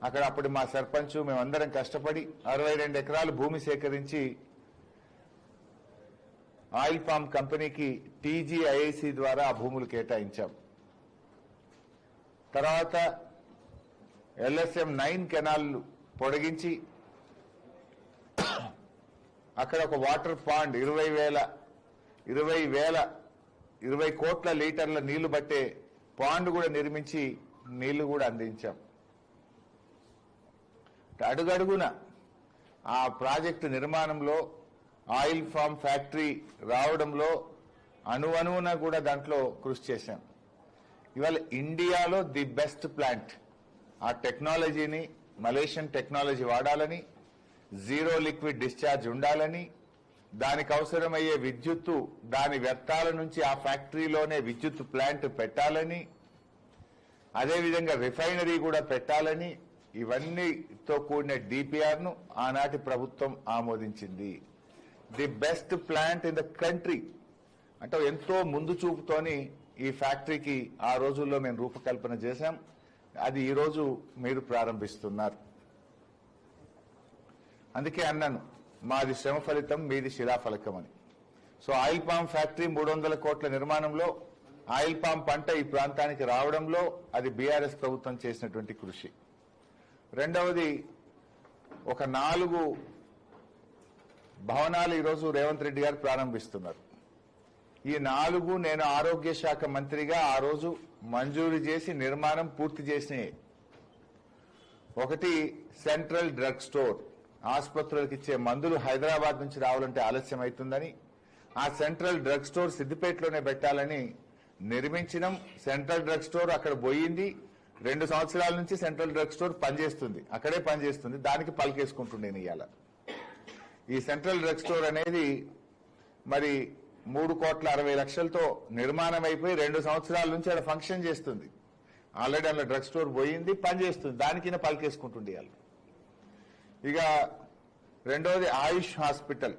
అక్కడ అప్పుడు మా సర్పంచ్ మేమందరం కష్టపడి 62 ఎకరాలు భూమి సేకరించి ఆయిల్ పామ్ కంపెనీకి టీజీఐఐసి ద్వారా ఆ భూములు కేటాయించాం. తర్వాత LSM 9 కెనాల్ పొడిగించి అక్కడ ఒక వాటర్ పాండ్ 20 కోట్ల లీటర్ల నీళ్లు పట్టే పాండ్ కూడా నిర్మించి నీళ్లు కూడా అందించాం. అడుగడుగున ఆ ప్రాజెక్టు నిర్మాణంలో ఆయిల్ ఫామ్ ఫ్యాక్టరీ రావడంలో అణువణువున కూడా దాంట్లో కృషి చేశాం. ఇవాళ ఇండియాలో ది బెస్ట్ ప్లాంట్, ఆ టెక్నాలజీని మలేషియన్ టెక్నాలజీ వాడాలని, జీరో లిక్విడ్ డిశ్చార్జ్ ఉండాలని, దానికి అవసరమయ్యే విద్యుత్తు దాని వ్యర్థాల నుంచి ఆ ఫ్యాక్టరీలోనే విద్యుత్ ప్లాంట్ పెట్టాలని, అదేవిధంగా రిఫైనరీ కూడా పెట్టాలని, ఇవన్నీతో కూడిన DPR ను ఆనాటి ప్రభుత్వం ఆమోదించింది. The best plant in the country అంటే ఎంతో ముందు చూపుతోని ఈ ఫ్యాక్టరీకి ఆ రోజుల్లో మేము రూపకల్పన చేశాం. అది ఈరోజు మీరు ప్రారంభిస్తున్నారు. అందుకే అన్నాను, మాది శ్రమ ఫలితం, మీది శిలాఫలకం అని. సో ఆయిల్ పామ్ ఫ్యాక్టరీ 300 కోట్ల నిర్మాణంలో, ఆయిల్ పామ్ పంట ఈ ప్రాంతానికి రావడంలో అది BRS ప్రభుత్వం చేసినటువంటి కృషి. రెండవది, ఒక 4 భవనాలు ఈరోజు రేవంత్ రెడ్డి గారు ప్రారంభిస్తున్నారు. ఈ 4 నేను ఆరోగ్య శాఖ మంత్రిగా ఆ రోజు మంజూరు చేసి నిర్మాణం పూర్తి చేసినాయి. ఒకటి సెంట్రల్ డ్రగ్ స్టోర్, ఆసుపత్రులకు ఇచ్చే మందులు హైదరాబాద్ నుంచి రావాలంటే ఆలస్యం అవుతుందని ఆ సెంట్రల్ డ్రగ్ స్టోర్ సిద్దిపేటలోనే పెట్టాలని నిర్మించినాం. సెంట్రల్ డ్రగ్ స్టోర్ అక్కడ పోయింది. 2 సంవత్సరాల నుంచి సెంట్రల్ డ్రగ్ స్టోర్ పనిచేస్తుంది, అక్కడే పనిచేస్తుంది. దానికి పలికేసుకుంటుండే ఇవాళ. ఈ సెంట్రల్ డ్రగ్ స్టోర్ అనేది మరి 3,60,00,000తో నిర్మాణం అయిపోయి 2 సంవత్సరాల నుంచి అక్కడ ఫంక్షన్ చేస్తుంది. ఆల్రెడీ అందులో డ్రగ్ స్టోర్ పోయింది, పనిచేస్తుంది. దానికైనా పలికేసుకుంటుండే ఇవాళ. ఇక రెండవది ఆయుష్ హాస్పిటల్.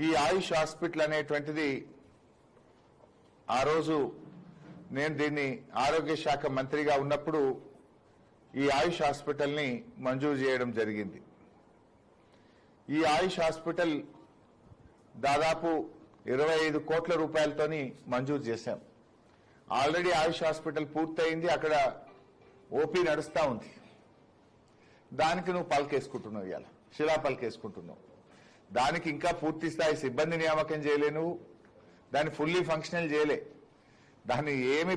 ఈ ఆయుష్ హాస్పిటల్ అనేటువంటిది ఆ రోజు నేను దీన్ని ఆరోగ్య శాఖ మంత్రిగా ఉన్నప్పుడు ఈ ఆయుష్ హాస్పిటల్ని మంజూరు చేయడం జరిగింది. ఈ ఆయుష్ హాస్పిటల్ దాదాపు 25 కోట్ల రూపాయలతోని మంజూరు చేశాం. ఆల్రెడీ ఆయుష్ హాస్పిటల్ పూర్తయింది, అక్కడ ఓపీ నడుస్తూ ఉంది. దానికి నువ్వు పలికేసుకుంటున్నావు, ఇవాళ శిలా పలికేసుకుంటున్నావు. దానికి ఇంకా పూర్తి స్థాయి సిబ్బంది నియామకం చేయలే, నువ్వు దాన్ని ఫుల్లీ ఫంక్షనల్ చేయలే. దాన్ని ఏమి